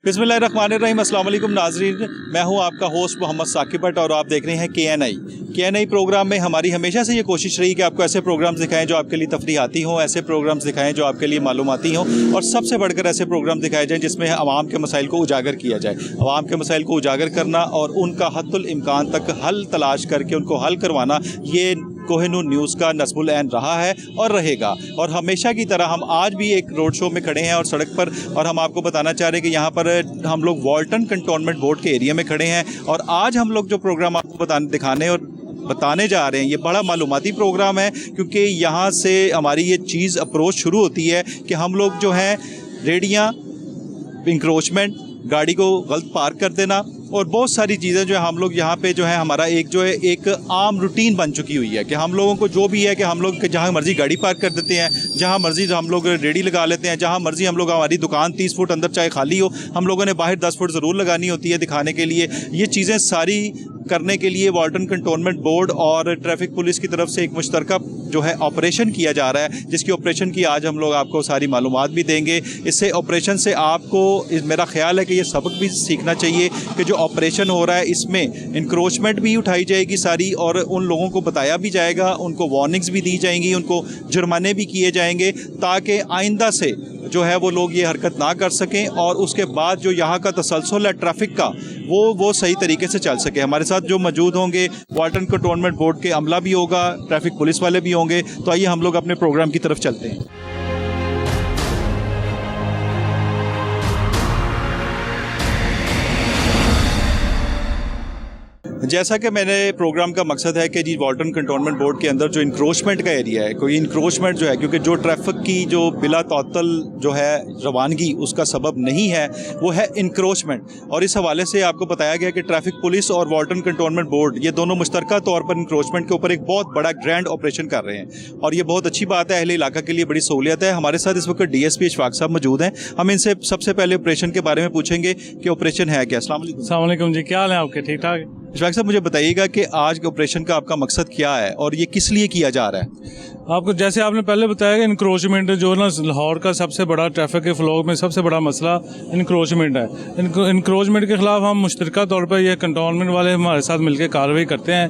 बिस्मिल्लाहिर्रहमानिर्रहीम, अस्सलाम वालेकुम नाज़रीन। मैं हूं आपका होस्ट मोहम्मद साकिब भट्ट और आप देख रहे हैं KNI प्रोग्राम में हमारी हमेशा से ये कोशिश रही कि आपको ऐसे प्रोग्राम्स दिखाएं जो आपके लिए तफरीहाती हों, ऐसे प्रोग्राम्स दिखाएं जो आपके लिए मालूमाती हों और सबसे बढ़कर ऐसे प्रोग्राम दिखाए जाएं जिसमें आवाम के मसाइल को उजागर किया जाए। आवाम के मसाइल को उजागर करना और उनका हद्दुल इम्कान तक हल तलाश करके उनको हल करवाना, ये कोहिनूर न्यूज़ का नस्बुल ऐन रहा है और रहेगा। और हमेशा की तरह हम आज भी एक रोड शो में खड़े हैं और सड़क पर, और हम आपको बताना चाह रहे हैं कि यहाँ पर हम लोग वाल्टन कंटोनमेंट बोर्ड के एरिया में खड़े हैं और आज हम लोग जो प्रोग्राम आपको दिखाने और बताने जा रहे हैं ये बड़ा मालूमाती प्रोग्राम है, क्योंकि यहाँ से हमारी ये चीज़ अप्रोच शुरू होती है कि हम लोग जो हैं रेडियाँ, इंक्रोचमेंट, गाड़ी को गलत पार्क कर देना और बहुत सारी चीज़ें जो है हम लोग यहाँ पे जो है हमारा एक आम रूटीन बन चुकी हुई है कि हम लोगों को जो भी है कि हम लोग जहाँ मर्ज़ी गाड़ी पार्क कर देते हैं, जहाँ मर्ज़ी हम लोग रेडी लगा लेते हैं, जहाँ मर्ज़ी हम लोग, हमारी दुकान 30 फुट अंदर चाहे खाली हो, हम लोगों ने बाहर 10 फुट ज़रूर लगानी होती है दिखाने के लिए। ये चीज़ें सारी करने के लिए वाल्टन कंटोनमेंट बोर्ड और ट्रैफिक पुलिस की तरफ से एक मुश्तरका जो है ऑपरेशन किया जा रहा है, जिसकी ऑपरेशन की आज हम लोग आपको सारी मालूमात भी देंगे। इससे ऑपरेशन से आपको मेरा ख्याल है कि ये सबक भी सीखना चाहिए कि जो ऑपरेशन हो रहा है इसमें इंक्रोचमेंट भी उठाई जाएगी सारी, और उन लोगों को बताया भी जाएगा, उनको वार्निंग्स भी दी जाएंगी, उनको जुर्माने भी किए जाएंगे ताकि आइंदा से जो है वो लोग ये हरकत ना कर सकें और उसके बाद जो यहाँ का तसलसल है ट्रैफिक का वो सही तरीके से चल सके। हमारे साथ जो मौजूद होंगे वाल्टन कंटोनमेंट बोर्ड के अमला भी होगा, ट्रैफिक पुलिस वाले भी होंगे। तो आइए हम लोग अपने प्रोग्राम की तरफ चलते हैं। जैसा कि मैंने प्रोग्राम का मकसद है कि जी वाल्टन कंटोनमेंट बोर्ड के अंदर जो इंक्रोचमेंट का एरिया है, कोई इंक्रोचमेंट जो है, क्योंकि जो ट्रैफिक की जो बिला तौतल जो है रवानगी उसका सबब नहीं है वो है इंक्रोचमेंट। और इस हवाले से आपको बताया गया कि ट्रैफिक पुलिस और वाल्टन कंटोनमेंट बोर्ड ये दोनों मुश्तरका तौर पर इंक्रोचमेंट के ऊपर एक बहुत बड़ा ग्रैंड ऑपरेशन कर रहे हैं और ये बहुत अच्छी बात है, अहले इलाका के लिए बड़ी सहूलियत है। हमारे साथ इस वक्त DSP इशफाक साहब मौजूद हैं। हम इनसे सबसे पहले ऑपरेशन के बारे में पूछेंगे कि ऑपरेशन है क्या। अस्सलाम वालेकुम जी, क्या हाल है आपके? ठीक ठाक। इशफाक साहब, मुझे बताइएगा कि आज के ऑपरेशन का आपका मकसद क्या है और ये किस लिए किया जा रहा है? आपको जैसे आपने पहले बताया कि इंक्रोचमेंट जो ना लाहौर का सबसे बड़ा ट्रैफिक के फ्लो में सबसे बड़ा मसला इंक्रोचमेंट है। इंक्रोचमेंट के खिलाफ हम मुश्तरका तौर पर ये कंटोनमेंट वाले हमारे साथ मिलकर कार्रवाई करते हैं।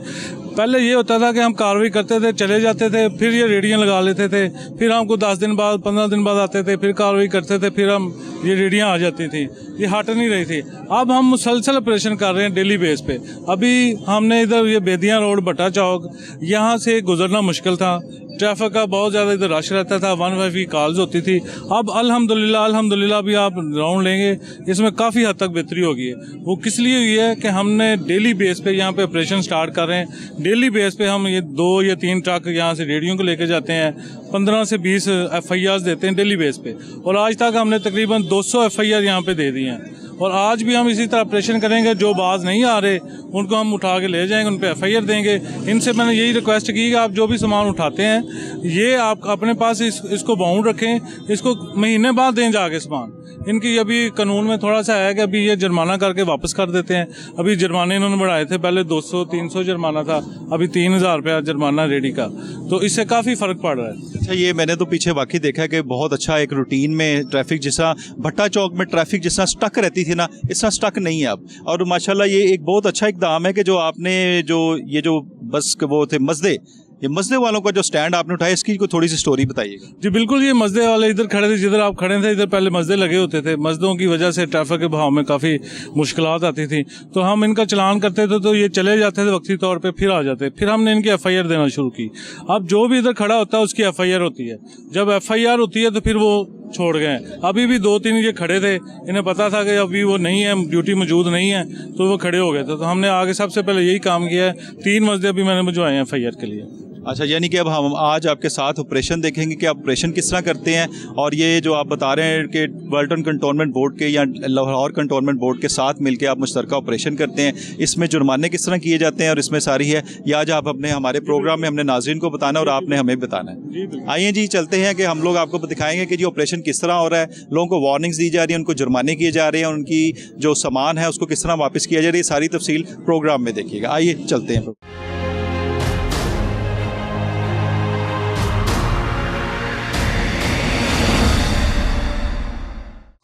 पहले ये होता था कि हम कार्रवाई करते थे, चले जाते थे, फिर ये रेडियाँ लगा लेते थे, फिर हमको 10 दिन बाद 15 दिन बाद आते थे, फिर कार्रवाई करते थे, फिर हम ये रेडियाँ आ जाती थी, ये हट नहीं रही थी। अब हम मुसलसल ऑपरेशन कर रहे हैं डेली बेस पे। अभी हमने इधर ये बेदियाँ रोड, भट्टा चौक, यहाँ से गुजरना मुश्किल था, ट्रैफिक का बहुत ज़्यादा इधर रश रहता था, 155 की कॉल्स होती थी। अब अल्हम्दुलिल्लाह भी आप राउंड लेंगे, इसमें काफ़ी हद तक बेहतरी हो गई है। वो किस लिए हुई है कि हमने डेली बेस पे यहाँ पे ऑपरेशन स्टार्ट कर रहे हैं। डेली बेस पे हम ये 2 या 3 ट्रक यहाँ से रेडियो को लेकर जाते हैं, 15 से 20 FIRs देते हैं डेली बेस पे, और आज तक हमने तकरीबन 200 FIR यहाँ पे दे दी हैं। और आज भी हम इसी तरह ऑपरेशन करेंगे, जो बाज नहीं आ रहे उनको हम उठा के ले जाएंगे, उन पे FIR देंगे। इनसे मैंने यही रिक्वेस्ट की कि आप जो भी सामान उठाते हैं ये आप अपने पास इसको बाउंड रखें, इसको महीने बाद दें जाके सामान। इनकी अभी कानून में थोड़ा सा है कि अभी ये जुर्माना करके वापस कर देते हैं। अभी जुर्माने इन्होंने बढ़ाए थे, पहले 200-300 जुर्माना था, अभी 3000 रुपया जुर्माना रेडी का, तो इससे काफ़ी फ़र्क पड़ रहा है। अच्छा, ये मैंने तो पीछे वाकई देखा है कि बहुत अच्छा एक रूटीन में ट्रैफिक, जैसा भट्टा चौक में ट्रैफिक जैसा स्टक रहती थी ना, इतना स्टक नहीं है अब। और माशाल्लाह ये एक बहुत अच्छा इक़दाम है कि जो आपने जो बस वो थे मज़दे, ये मज़दे वालों का जो स्टैंड आपने उठाया, इसकी को थोड़ी सी स्टोरी बताइएगा। जी बिल्कुल, ये मज़दे वाले इधर खड़े थे, जिधर आप खड़े थे इधर पहले मज़दे लगे होते थे। मज़दों की वजह से ट्रैफिक के बहाव में काफ़ी मुश्किलात आती थी, तो हम इनका चलान करते थे तो ये चले जाते थे वक्ती तौर पे, फिर आ जाते, फिर हमने इनकी FIR देना शुरू की। अब जो भी इधर खड़ा होता है उसकी FIR होती है, जब FIR होती है तो फिर वो छोड़ गए। अभी भी 2-3 ये खड़े थे, इन्हें पता था कि अभी वो नहीं है, ड्यूटी मौजूद नहीं है, तो वो खड़े हो गए थे। तो हमने आगे सबसे पहले यही काम किया है। 3 मज़दे अभी मैंने भिजवाए हैं FIR के लिए। अच्छा, यानी कि अब हम आज आपके साथ ऑपरेशन देखेंगे कि आप ऑपरेशन किस तरह करते हैं, और ये जो आप बता रहे हैं कि वाल्टन कंटोनमेंट बोर्ड के या लाहौर कंटोनमेंट बोर्ड के साथ मिलकर आप मुश्तरका ऑपरेशन करते हैं, इसमें जुर्माने किस तरह किए जाते हैं और इसमें सारी है ये आज आप अपने हमारे प्रोग्राम में हमने नाज़रीन को बताना और आपने हमें बताना है। आइए जी चलते हैं कि हम लोग आपको दिखाएंगे कि जी ऑपरेशन किस तरह हो रहा है, लोगों को वार्निंग्स दी जा रही है, उनको जुर्माने किए जा रहे हैं, उनकी जो सामान है उसको किस तरह वापस किया जा रही है, सारी तफसील प्रोग्राम में देखिएगा। आइए चलते हैं।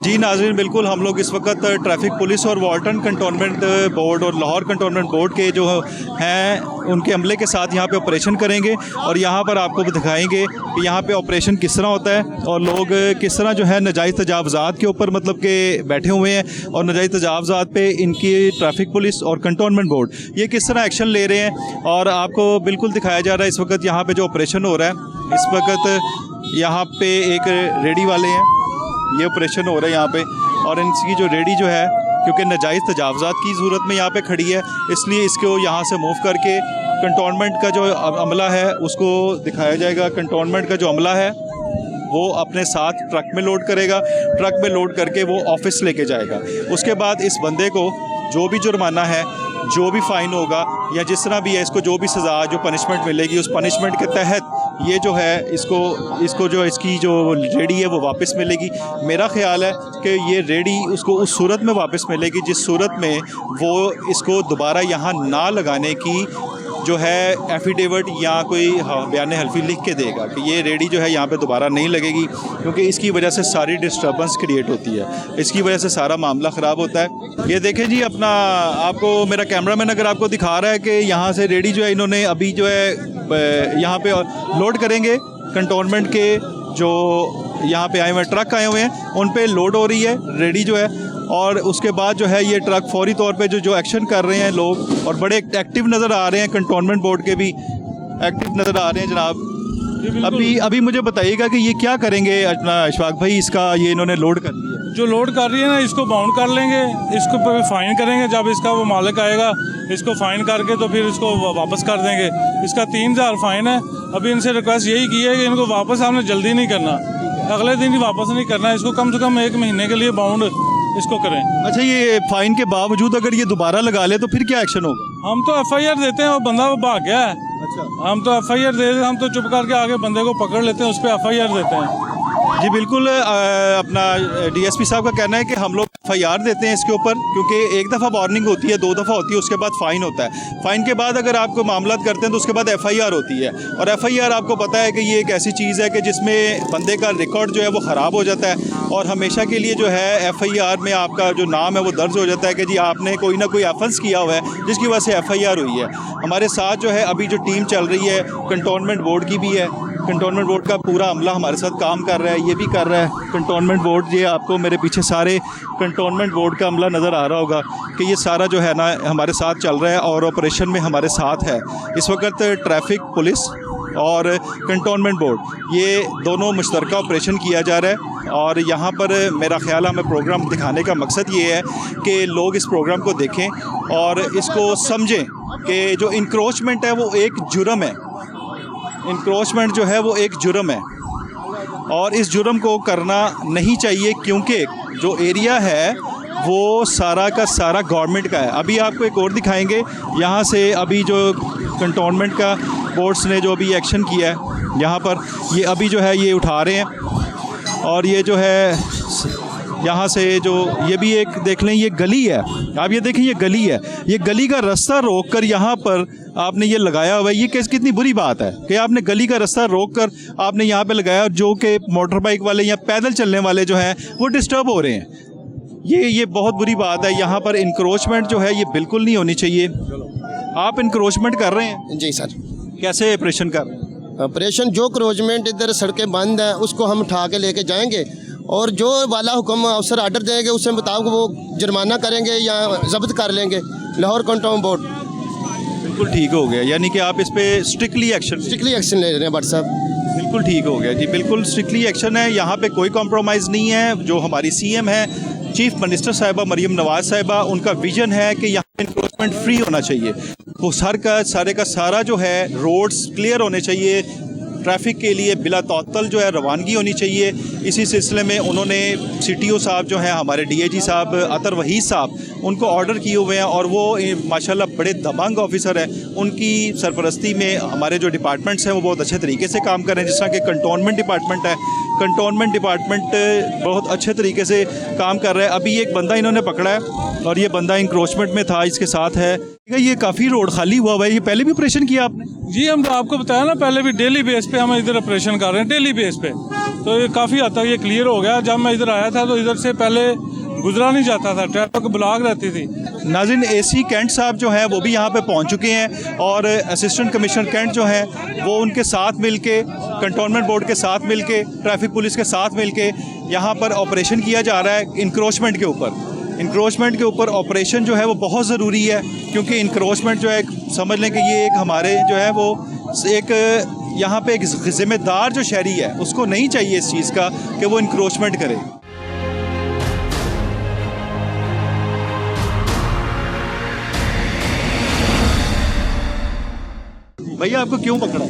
जी नाज़रीन, बिल्कुल हम लोग इस वक्त ट्रैफिक पुलिस और वाल्टन कंटोनमेंट बोर्ड और लाहौर कंटोनमेंट बोर्ड के जो हैं उनके अमले के साथ यहाँ पे ऑपरेशन करेंगे और यहाँ पर आपको भी दिखाएंगे कि यहाँ पे ऑपरेशन किस तरह होता है और लोग किस तरह जो है नाजायज़ तजावज़ात के ऊपर मतलब के बैठे हुए हैं और नाजायज़ तजावज़ात पे इनकी ट्रैफिक पुलिस और कंटोनमेंट बोर्ड ये किस तरह एक्शन ले रहे हैं और आपको बिल्कुल दिखाया जा रहा है इस वक्त यहाँ पर जो ऑपरेशन हो रहा है। इस वक्त यहाँ पे एक रेडी वाले हैं, ये ऑपरेशन हो रहा है यहाँ पे और इनकी जो रेडी जो है क्योंकि नाजायज़ तजावज़ात की ज़रूरत में यहाँ पे खड़ी है इसलिए इसको यहाँ से मूव करके कंटोनमेंट का जो अमला है उसको दिखाया जाएगा। कंटोनमेंट का जो अमला है वो अपने साथ ट्रक में लोड करेगा, ट्रक में लोड करके वो ऑफिस लेके जाएगा। उसके बाद इस बंदे को जो भी जुर्माना है, जो भी फ़ाइन होगा या जिस तरह भी है इसको जो भी सज़ा जो पनिशमेंट मिलेगी उस पनिशमेंट के तहत ये जो है इसको जो इसकी जो रेडी है वो वापस मिलेगी। मेरा ख्याल है कि ये रेडी उसको उस सूरत में वापस मिलेगी जिस सूरत में वो इसको दोबारा यहाँ ना लगाने की जो है एफिडेविट या कोई बयान हल्फी लिख के देगा कि ये रेडी जो है यहाँ पे दोबारा नहीं लगेगी, क्योंकि इसकी वजह से सारी डिस्टर्बेंस क्रिएट होती है, इसकी वजह से सारा मामला ख़राब होता है। ये देखें जी, अपना आपको मेरा कैमरामैन अगर आपको दिखा रहा है कि यहाँ से रेडी जो है इन्होंने अभी जो है यहाँ पे लोड करेंगे कंटोनमेंट के जो यहाँ पे आए हुए ट्रक आए हुए हैं उन पे लोड हो रही है रेडी जो है और उसके बाद जो है ये ट्रक फौरी तौर पे जो एक्शन कर रहे हैं लोग और बड़े एक्टिव नज़र आ रहे हैं। कंटोनमेंट बोर्ड के भी एक्टिव नज़र आ रहे हैं जनाब। अभी मुझे बताइएगा कि ये क्या करेंगे अपना इशफाक भाई, इसका ये इन्होंने लोड कर दिया जो लोड कर रही है ना इसको बाउंड कर लेंगे, इसको फ़ाइन करेंगे। जब इसका वो मालिक आएगा इसको फ़ाइन करके तो फिर इसको वापस कर देंगे। इसका 3000 फ़ाइन है। अभी इनसे रिक्वेस्ट यही की है कि इनको वापस हमने जल्दी नहीं करना, अगले दिन ही वापस नहीं करना, इसको कम से कम 1 महीने के लिए बाउंड इसको करें। अच्छा, ये फ़ाइन के बावजूद अगर ये दोबारा लगा ले तो फिर क्या एक्शन होगा? हम तो FIR देते हैं, वो बंदा वो भाग गया है। अच्छा, हम तो FIR दे हम तो चुप करके आगे बंदे को पकड़ लेते हैं, उस पर FIR देते हैं। जी बिल्कुल, अपना DSP साहब का कहना है कि हम लोग FIR देते हैं इसके ऊपर, क्योंकि एक दफ़ा वार्निंग होती है, 2 दफ़ा होती है, उसके बाद फ़ाइन होता है। फ़ाइन के बाद अगर आपको मामला करते हैं तो उसके बाद FIR होती है और FIR आपको पता है कि ये एक ऐसी चीज़ है कि जिसमें बंदे का रिकॉर्ड जो है वो ख़राब हो जाता है और हमेशा के लिए जो है FIR में आपका जो नाम है वो दर्ज हो जाता है कि जी आपने कोई ना कोई ऑफेंस किया हुआ है जिसकी वजह से FIR हुई है। हमारे साथ जो है अभी जो टीम चल रही है कंटोनमेंट बोर्ड की भी है, कंटोनमेंट बोर्ड का पूरा अमला हमारे साथ काम कर रहा है, ये भी कर रहा है कंटोनमेंट बोर्ड। ये आपको मेरे पीछे सारे कंटोनमेंट बोर्ड का अमला नज़र आ रहा होगा कि ये सारा जो है ना हमारे साथ चल रहा है और ऑपरेशन में हमारे साथ है। इस वक्त ट्रैफिक पुलिस और कंटोनमेंट बोर्ड ये दोनों मुश्तरका ऑपरेशन किया जा रहा है और यहाँ पर मेरा ख्याल है हमें प्रोग्राम दिखाने का मकसद ये है कि लोग इस प्रोग्राम को देखें और इसको समझें कि जो इंक्रोचमेंट है वो एक जुर्म है। इंक्रोचमेंट जो है वो एक जुर्म है और इस जुर्म को करना नहीं चाहिए, क्योंकि जो एरिया है वो सारा का सारा गवर्नमेंट का है। अभी आपको एक और दिखाएंगे, यहाँ से अभी जो कंटोनमेंट का बोर्ड्स ने जो अभी एक्शन किया है यहाँ पर, ये अभी जो है ये उठा रहे हैं और ये जो है यहाँ से जो ये भी एक देख लें, ये गली है, आप ये देखें ये गली है, ये गली का रास्ता रोक कर यहाँ पर आपने ये लगाया हुआ है। ये कितनी बुरी बात है कि आपने गली का रास्ता रोक कर आपने यहाँ पे लगाया, जो कि मोटर बाइक वाले या पैदल चलने वाले जो हैं वो डिस्टर्ब हो रहे हैं। ये बहुत बुरी बात है। यहाँ पर इंक्रोचमेंट जो है ये बिल्कुल नहीं होनी चाहिए। आप इंक्रोचमेंट कर रहे हैं? जी सर। कैसे ऑपरेशन कर रहे हैं? ऑपरेशन जो क्रोचमेंट इधर सड़कें बंद हैं उसको हम उठा के लेके जाएंगे और जो वाला हुक्म अफसर आर्डर देंगे उससे मुताबिक वो जुर्माना करेंगे या जब्त कर लेंगे। लाहौर कंटोनमेंट बोर्ड बिल्कुल ठीक हो गया, यानी कि आप इस पर स्ट्रिक्टली एक्शन ले रहे हैं बट साहब। बिल्कुल ठीक हो गया जी, बिल्कुल स्ट्रिक्टली एक्शन है, यहाँ पे कोई कॉम्प्रोमाइज़ नहीं है। जो हमारी CM है, चीफ मिनिस्टर साहिबा मरीम नवाज साहिबा, उनका विजन है कि यहाँ इंक्रोचमेंट फ्री होना चाहिए। वो सारे का सारा जो है रोड्स क्लियर होने चाहिए, ट्रैफिक के लिए बिला तौतल जो है रवानगी होनी चाहिए। इसी सिलसिले में उन्होंने CTO साहब जो हैं हमारे DIG साहब अतर वहीद साहब, उनको ऑर्डर किए हुए हैं और वो माशाल्लाह बड़े दबंग ऑफिसर हैं। उनकी सरपरस्ती में हमारे जो डिपार्टमेंट्स हैं वो बहुत अच्छे तरीके से काम कर रहे हैं। जिस तरह कि कंटोनमेंट डिपार्टमेंट है, कंटोनमेंट डिपार्टमेंट बहुत अच्छे तरीके से काम कर रहा है। अभी एक बंदा इन्होंने पकड़ा है और ये बंदा इंक्रोचमेंट में था, इसके साथ है। ये काफ़ी रोड खाली हुआ है, ये पहले भी ऑपरेशन किया आपने? जी, हम तो आपको बताया ना, पहले भी डेली बेस पे हम इधर ऑपरेशन कर रहे हैं, डेली बेस पे। तो ये काफ़ी हद तक ये क्लियर हो गया। जब मैं इधर आया था तो इधर से पहले गुजरा नहीं जाता था, ट्रैफिक ब्लॉक रहती थी। नाज़रीन, एसी कैंट साहब जो हैं वो भी यहाँ पे पहुँच चुके हैं और असिस्टेंट कमिश्नर कैंट जो हैं वो उनके साथ मिलके, कंटोनमेंट बोर्ड के साथ मिलके, ट्रैफिक पुलिस के साथ मिलके यहाँ पर ऑपरेशन किया जा रहा है इंक्रोचमेंट के ऊपर। इंक्रोचमेंट के ऊपर ऑपरेशन जो है वो बहुत ज़रूरी है, क्योंकि इंक्रोचमेंट जो है, समझ लें कि ये एक हमारे जो है वो एक यहाँ पे एक ज़िम्मेदार जो शहरी है उसको नहीं चाहिए इस चीज़ का कि वो इंक्रोचमेंट करे। भैया आपको क्यों पकड़ा?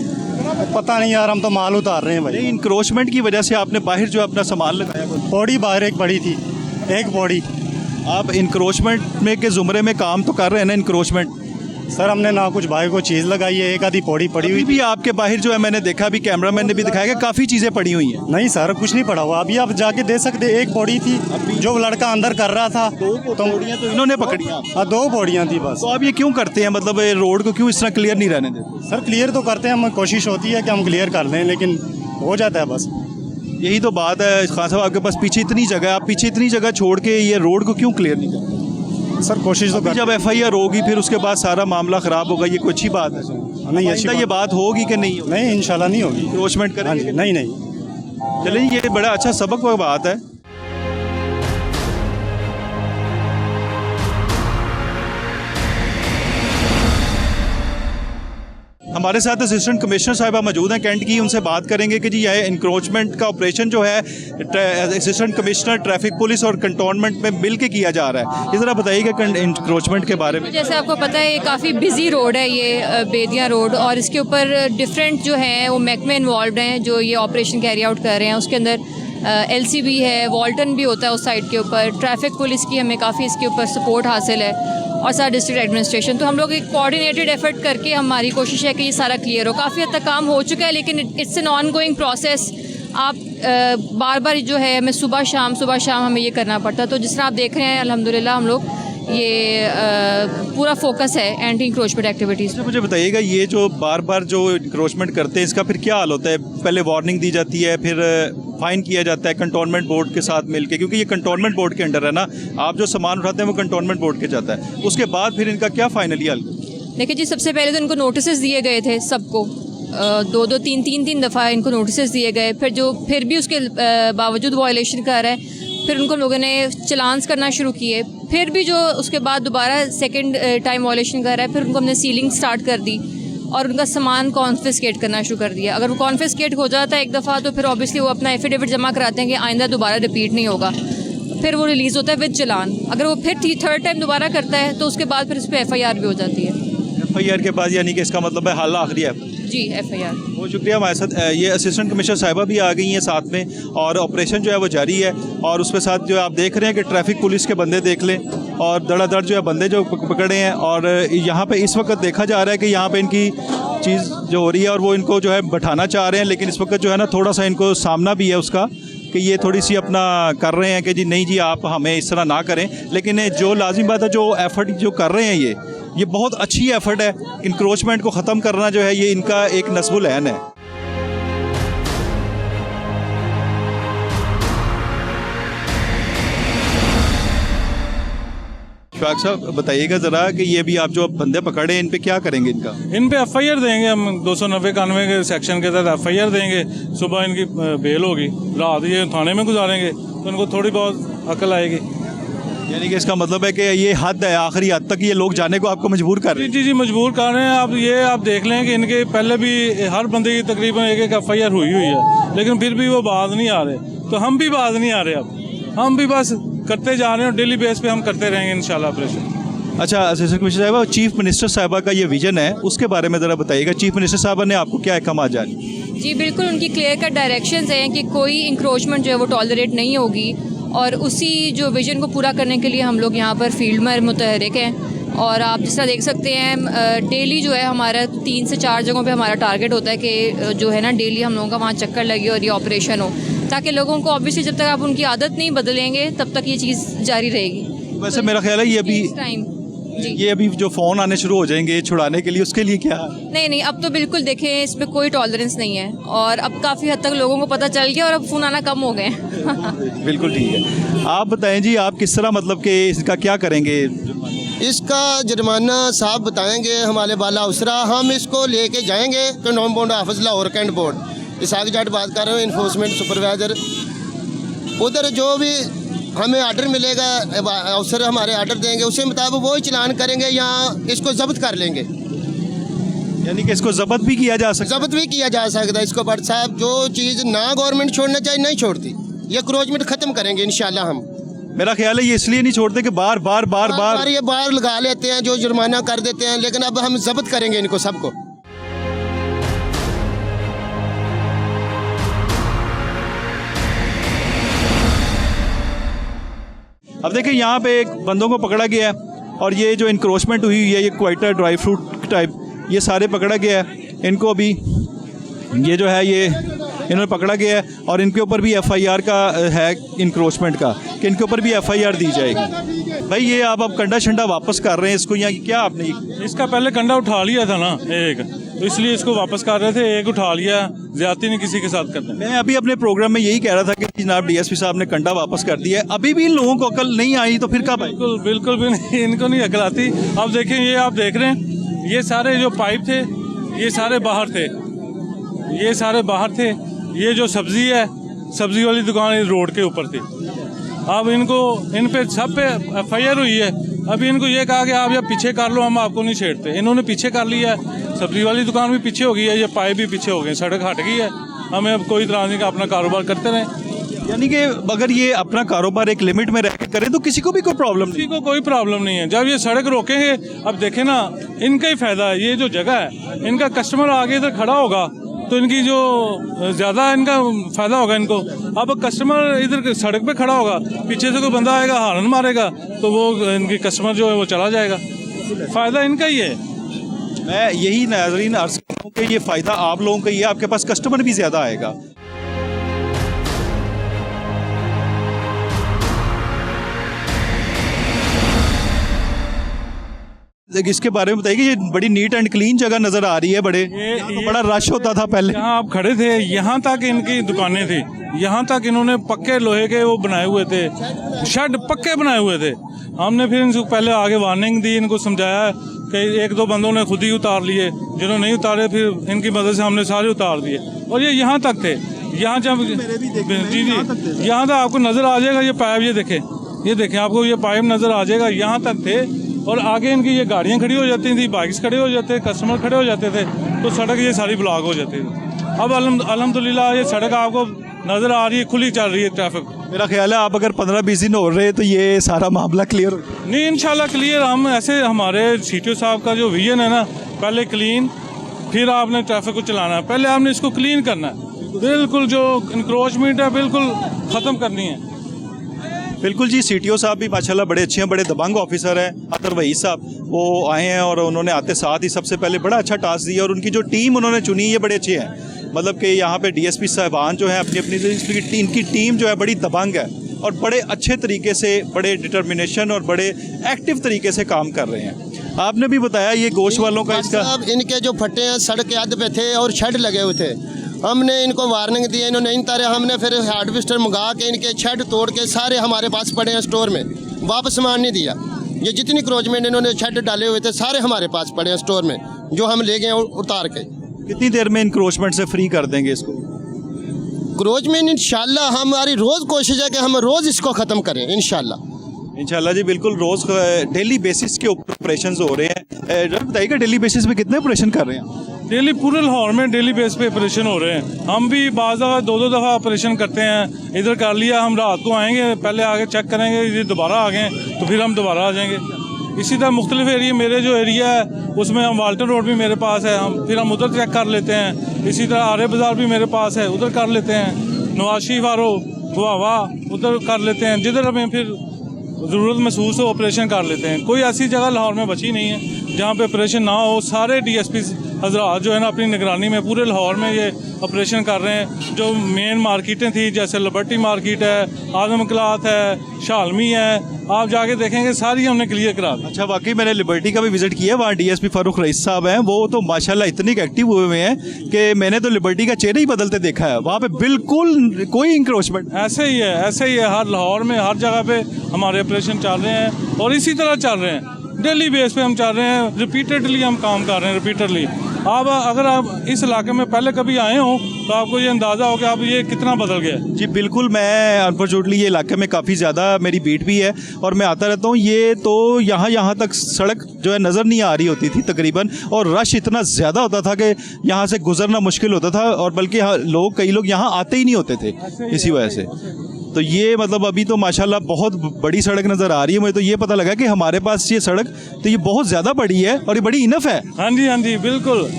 पता नहीं यार, हम तो माल उतार रहे हैं भाई। इंक्रोचमेंट की वजह से आपने बाहर जो अपना सामान लगाया, पौड़ी बाहर एक पड़ी थी, एक पौड़ी। आप इंक्रोचमेंट में के ज़ुमरे में काम तो कर रहे हैं ना? इंक्रोचमेंट सर, हमने ना कुछ भाई को चीज़ लगाई है, एक आधी पौड़ी पड़ी हुई भी आपके बाहर जो है, मैंने देखा भी, कैमरामैन ने भी दिखाया कि काफ़ी चीज़ें पड़ी हुई हैं। नहीं सर, कुछ नहीं पड़ा हुआ। अभी आप जाके दे सकते, एक पौड़ी थी जो लड़का अंदर कर रहा था। दो पौड़ियाँ तो इन्होंने पकड़ी। हाँ, 2 पौड़ियाँ थी बस। तो आप ये क्यों करते हैं, मतलब रोड को क्यों इस तरह क्लियर नहीं रहने देते? सर क्लियर तो करते हैं, हम कोशिश होती है कि हम क्लियर कर लें, लेकिन हो जाता है बस। यही तो बात है खान साहब, आपके पास पीछे इतनी जगह है, आप पीछे इतनी जगह छोड़ के ये रोड को क्यों क्लियर नहीं करते? सर कोशिश तो कर। जब FIR होगी फिर उसके बाद सारा मामला ख़राब होगा, ये कोई अच्छी बात है? नहीं, अच्छी ये बात होगी कि नहीं? नहीं, इंशाल्लाह नहीं होगी। इंक्रोचमेंट हाँ करेंगे? जी, नहीं। चलिए, ये बड़ा अच्छा सबक की बात है। हमारे साथ असिस्टेंट कमिश्नर साहिबा मौजूद हैं कैंट की, उनसे बात करेंगे कि जी यह इंक्रोचमेंट का ऑपरेशन जो है असिस्टेंट कमिश्नर, ट्रैफिक पुलिस और कंटोनमेंट में मिल के किया जा रहा है। इस तरह बताइएगा इंक्रोचमेंट के बारे में। जैसे आपको पता है, ये काफ़ी बिजी रोड है, ये बेदिया रोड, और इसके ऊपर डिफरेंट जो हैं वो महकमे इन्वॉल्व हैं जो ये ऑपरेशन कैरी आउट कर रहे हैं। उसके अंदर LCB है, वॉल्टन भी होता है उस साइड के ऊपर, ट्रैफिक पुलिस की हमें काफ़ी इसके ऊपर सपोर्ट हासिल है, और सारा डिस्ट्रिक्ट एडमिनिस्ट्रेशन। तो हम लोग एक कोऑर्डिनेटेड एफर्ट करके हमारी कोशिश है कि ये सारा क्लियर हो। काफ़ी हद तक काम हो चुका है, लेकिन it's an on going process. आप बार बार जो है हमें सुबह शाम हमें ये करना पड़ता है। तो जिस तरह आप देख रहे हैं, अल्हम्दुलिल्लाह हम लोग ये पूरा फोकस है एंटी इंक्रोचमेंट एक्टिविटीज़। मुझे बताइएगा, ये जो बार बार जो इंक्रोचमेंट करते हैं इसका फिर क्या हाल होता है? पहले वार्निंग दी जाती है, फिर फाइन किया जाता है कंटोनमेंट बोर्ड के साथ मिलके, क्योंकि ये कंटोनमेंट बोर्ड के अंडर है ना, आप जो सामान उठाते हैं वो कंटोनमेंट बोर्ड के जाता है। उसके बाद फिर इनका क्या फाइनली हल? देखिए जी, सबसे पहले तो इनको नोटिस दिए गए थे सबको, 2-2, 3-3 दफ़ा इनको नोटिस दिए गए। फिर भी उसके बावजूद वायलेशन कर रहा है, फिर उनको लोगों ने चलान्स करना शुरू किए। फिर भी जो उसके बाद दोबारा सेकंड टाइम वायलेशन कर रहा है, फिर उनको हमने सीलिंग स्टार्ट कर दी और उनका सामान कॉन्फिस्केट करना शुरू कर दिया। अगर वो कॉन्फिस्केट हो जाता है एक दफ़ा, तो फिर ऑब्वियसली वो अपना एफिडेविट जमा कराते हैं कि आइंदा दोबारा रिपीट नहीं होगा। फिर वो रिलीज़ होता है विद चलान। अगर वो फिर 3rd टाइम दोबारा करता है तो उसके बाद फिर उस पर FIR भी हो जाती है। FIR के बाद यानी कि इसका मतलब है हाल आखिरी है जी, FIR। बहुत शुक्रिया। हमारे साथ ये असिस्टेंट कमिश्नर साहिबा भी आ गई हैं साथ में, और ऑपरेशन जो है वो जारी है। और उसके साथ जो आप देख रहे हैं कि ट्रैफिक पुलिस के बंदे देख लें, और धड़ाधड़ जो है बंदे जो पकड़े हैं। और यहाँ पे इस वक्त देखा जा रहा है कि यहाँ पे इनकी चीज़ जो हो रही है, और वो इनको जो है बैठाना चाह रहे हैं, लेकिन इस वक्त जो है ना थोड़ा सा इनको सामना भी है उसका, कि ये थोड़ी सी अपना कर रहे हैं कि जी नहीं जी आप हमें इस तरह ना करें। लेकिन जो लाजिम बात है, जो एफ़र्ट जो कर रहे हैं ये बहुत अच्छी एफ़र्ट है। इंक्रोचमेंट को ख़त्म करना जो है ये इनका एक नस्बुल ऐन है। शाह साहब बताइएगा ज़रा कि ये भी आप जो बंदे पकड़े इन पे क्या करेंगे? इन पे FIR देंगे हम, 290-91 के सेक्शन के तहत FIR देंगे। सुबह इनकी बेल होगी, रात ये थाने में गुजारेंगे, तो इनको थोड़ी बहुत अकल आएगी। यानी कि इसका मतलब है कि ये हद है, आखिरी हद तक ये लोग जाने को आपको मजबूर कर रहे हैं? जी, मजबूर कर रहे हैं। आप देख लें कि इनके पहले भी हर बंदे की तकरीबन एक FIR हुई है, लेकिन फिर भी वो बाज नहीं आ रहे। तो हम भी बाज नहीं आ रहे, अब हम भी बस करते जा रहे हैं, डेली बेस पे हम करते रहेंगे इंशाल्लाह ऑपरेशन। अच्छा, असिस्टेंट कमिश्नर साहिबा, चीफ मिनिस्टर साहिबा का ये विजन है, उसके बारे में ज़रा बताइएगा। चीफ मिनिस्टर साहिबा ने आपको क्या अहकाम जारी? जी बिल्कुल, उनकी क्लियर कट डायरेक्शंस हैं कि कोई इंक्रोचमेंट जो है वो टॉलरेट नहीं होगी, और उसी जो विजन को पूरा करने के लिए हम लोग यहाँ पर फील्ड में मुतहरिक हैं। और आप जिस तरह देख सकते हैं, डेली जो है हमारा 3 से 4 जगहों पे हमारा टारगेट होता है कि जो है ना डेली हम लोगों का वहाँ चक्कर लगे और ये ऑपरेशन हो। ताकि लोगों को ऑब्वियसली जब तक आप उनकी आदत नहीं बदलेंगे तब तक ये चीज़ जारी रहेगी। वैसे मेरा ख्याल है ये अभी टाइम जी ये अभी जो फ़ोन आने शुरू हो जाएंगे छुड़ाने के लिए, उसके लिए क्या? नहीं, अब तो बिल्कुल देखें इसमें कोई टॉलरेंस नहीं है और अब काफ़ी हद तक लोगों को पता चल गया और अब फ़ोन आना कम हो गए हैं। बिल्कुल ठीक है। आप बताएं जी, आप किस तरह मतलब कि इसका क्या करेंगे? इसका जुर्माना साहब बताएंगे हमारे बाला उसरा, हम इसको लेके जाएंगे कंडोम board office Lahore Cantt board, Ishaq Jat बात कर रहे हो, इन्फोर्समेंट सुपरवाइज़र। उधर जो भी हमें आर्डर मिलेगा, अफसर हमारे आर्डर देंगे, उसी मुताबिक वो ही चलान करेंगे या इसको जब्त कर लेंगे। यानी कि इसको जब्त भी किया जा सकता जब्त भी किया जा सकता है इसको। बट साहब जो चीज़ ना गवर्नमेंट छोड़ना चाहिए नहीं छोड़ती, ये क्रोचमेंट ख़त्म करेंगे इंशाल्लाह हम। मेरा ख्याल है ये इसलिए नहीं छोड़ते कि बार बार ये बार लगा लेते हैं, जो जुर्माना कर देते हैं, लेकिन अब हम जब्त करेंगे इनको सबको। अब देखिए यहाँ पे एक बंदों को पकड़ा गया है और ये जो इंक्रोचमेंट हुई है, ये क्वाइटर ड्राई फ्रूट टाइप, ये सारे पकड़ा गया है। इनको अभी ये जो है ये इन्होंने पकड़ा गया है और इनके ऊपर भी एफआईआर का है इंक्रोचमेंट का, कि इनके ऊपर भी एफआईआर दी जाएगी। भाई ये आप अब कंडा शंडा वापस कर रहे हैं इसको, या क्या आपने? इसका पहले कंडा उठा लिया था ना एक, तो इसलिए इसको वापस कर रहे थे। एक उठा लिया, ज्यादती नहीं किसी के साथ करते। मैं अभी अपने प्रोग्राम में यही कह रहा था कि जनाब डीएसपी साहब ने कंडा वापस कर दिया है, अभी भी इन लोगों को अकल नहीं आई तो फिर कब आई? बिल्कुल भी नहीं, इनको नहीं अकल आती। अब देखें, ये आप देख रहे हैं, ये सारे जो पाइप थे ये सारे बाहर थे, ये सारे बाहर थे। ये जो सब्जी है, सब्जी वाली दुकान इस रोड के ऊपर थी। अब इनको इन पे सब पे एफआईआर हुई है। अभी इनको ये कहा कि आप या पीछे कर लो, हम आपको नहीं छेड़ते। इन्होंने पीछे कर लिया है, सब्जी वाली दुकान भी पीछे हो गई है, ये पाइप भी पीछे हो गए, सड़क हट गई है। हमें अब कोई इतराज़ नहीं का अपना कारोबार करते रहें। यानी कि अगर ये अपना कारोबार एक लिमिट में रह के करें तो किसी को भी कोई प्रॉब्लम नहीं? किसी को कोई प्रॉब्लम नहीं है। जब ये सड़क रोकेंगे, अब देखें ना, इनका ही फ़ायदा है। ये जो जगह है, इनका कस्टमर आगे इधर खड़ा होगा तो इनकी जो ज़्यादा इनका फ़ायदा होगा इनको। अब कस्टमर इधर सड़क पे खड़ा होगा, पीछे से कोई बंदा आएगा हॉर्न मारेगा तो वो इनकी कस्टमर जो है वो चला जाएगा। फ़ायदा इनका ही है। मैं यही नाज़रीन अर्ज़ करता हूँ कि ये फ़ायदा आप लोगों का ही है, आपके पास कस्टमर भी ज़्यादा आएगा। इसके बारे में बताइए कि ये बड़ी नीट एंड क्लीन जगह नज़र आ रही है। ये बड़ा रश होता था पहले। यहाँ आप खड़े थे, यहाँ तक इनकी दुकानें थी, यहाँ तक इन्होंने पक्के लोहे के वो बनाए हुए थे, शेड पक्के बनाए हुए थे। हमने फिर इनको पहले आगे वार्निंग दी, इनको समझाया कि एक दो बंदों ने खुद ही उतार लिए, जिन्होंने नहीं उतारे फिर इनकी मदद से हमने सारे उतार दिए। और ये यहाँ तक थे, यहाँ जब जी यहाँ तक आपको नज़र आ जाएगा ये पाइप, ये देखें आपको ये पाइप नज़र आ जाएगा, यहाँ तक थे। और आगे इनकी ये गाड़ियाँ खड़ी हो जाती थी, बाइक्स खड़े हो जाते, कस्टमर खड़े हो जाते थे, तो सड़क ये सारी ब्लॉक हो जाती थी। अब अल्हम्दुलिल्लाह ये सड़क आपको नज़र आ रही है, खुली चल रही है ट्रैफिक। मेरा ख्याल है आप अगर 15-20 दिन हो रहे तो ये सारा मामला क्लियर हो। नहीं, इंशाल्लाह क्लियर। हम ऐसे, हमारे सीटीओ साहब का जो विजन है ना, पहले क्लीन, फिर आपने ट्रैफिक को चलाना है, पहले आपने इसको क्लीन करना है। बिल्कुल जो इंक्रोचमेंट है बिल्कुल ख़त्म करनी है। बिल्कुल जी, सीटीओ साहब भी माशाल्लाह बड़े अच्छे हैं, बड़े दबंग ऑफिसर हैं। अतर वही साहब वो आए हैं और उन्होंने आते साथ ही सबसे पहले बड़ा अच्छा टास्क दिया और उनकी जो टीम उन्होंने चुनी ये बड़े अच्छे हैं। मतलब कि यहाँ पे डीएसपी साहबान जो हैं अपनी अपनी इनकी टीम जो है बड़ी दबंग है और बड़े अच्छे तरीके से, बड़े डिटर्मिनेशन और बड़े एक्टिव तरीके से काम कर रहे हैं। आपने भी बताया ये गोश्त वालों का इसका, इनके जो फट्टे हैं सड़क के अद पे थे और शेड लगे हुए थे। हमने इनको वार्निंग दी, इन्होंने नहीं तारे। हमने फिर हार्डवेस्टर मंगा के इनके शेड तोड़ के सारे हमारे पास पड़े हैं स्टोर में, वापस सामान नहीं दिया। ये जितनी क्रोचमेंट इन्होंने शेड डाले हुए थे सारे हमारे पास पड़े हैं स्टोर में, जो हम ले गए उतार के। कितनी देर में इंक्रोचमेंट से फ्री कर देंगे इसको? क्रोचमेंट इंशाल्लाह हमारी रोज़ कोशिश है कि हम रोज़ इसको ख़त्म करें इंशाल्लाह जी। बिल्कुल रोज़ डेली बेसिस के ऊपर ऑपरेशन हो रहे हैं। बताइएगा डेली बेसिस पे कितने ऑपरेशन कर रहे हैं? डेली पूरे लाहौर में डेली बेस पे ऑपरेशन हो रहे हैं। हम भी बाज़ दो दफ़ा ऑपरेशन करते हैं। इधर कर लिया, हम रात को आएंगे, पहले आगे चेक करेंगे, ये दोबारा आ गए तो फिर हम दोबारा आ जाएंगे। इसी तरह मुख्तलिफ एरिया, मेरे जो एरिया है उसमें हम वाल्टर रोड भी मेरे पास है, हम उधर चेक कर लेते हैं। इसी तरह आर्य बाज़ार भी मेरे पास है, उधर कर लेते हैं। नवाज शरीफ आरो गुआवा उधर कर लेते हैं। जिधर हमें फिर ज़रूरत महसूस हो ऑपरेशन कर लेते हैं। कोई ऐसी जगह लाहौर में बची नहीं है जहाँ पे ऑपरेशन ना हो। सारे डीएसपी हजरात जो है ना अपनी निगरानी में पूरे लाहौर में ये ऑपरेशन कर रहे हैं। जो मेन मार्केटें थी जैसे लिबर्टी मार्केट है, आदम क्लाथ है, शालमी है, आप जाके देखेंगे सारी हमने क्लियर करा दी। अच्छा, वाकई मैंने लिबर्टी का भी विजिट किया, वहाँ डीएसपी फारूक रईस साहब हैं, वो तो माशाल्लाह इतनी एक्टिव हुए हुए हैं कि मैंने तो लिबर्टी का चेहरा ही बदलते देखा है। वहाँ पे बिल्कुल कोई इंक्रोचमेंट। ऐसे ही है, ऐसे ही है। हर लाहौर में हर जगह पे हमारे ऑपरेशन चल रहे हैं और इसी तरह चल रहे हैं। डेली बेस पे हम चल रहे हैं, रिपीटेडली हम काम कर रहे हैं, रिपीटेडली। आप अगर आप इस इलाके में पहले कभी आए हो तो आपको ये अंदाज़ा हो कि आप ये कितना बदल गया। जी बिल्कुल, मैं अनफॉर्चुनेटली ये इलाके में काफ़ी ज़्यादा मेरी बीट भी है और मैं आता रहता हूँ। ये तो यहाँ तक सड़क जो है नज़र नहीं आ रही होती थी तकरीबन, और रश इतना ज़्यादा होता था कि यहाँ से गुजरना मुश्किल होता था, और बल्कि कई लोग यहाँ आते ही नहीं होते थे इसी वजह से। तो ये मतलब अभी तो माशाल्लाह बहुत बड़ी सड़क नज़र आ रही है। मुझे तो ये पता लगा कि हमारे पास ये सड़क तो ये बहुत ज़्यादा बड़ी है और ये बड़ी इनफ है। हाँ जी बिल्कुल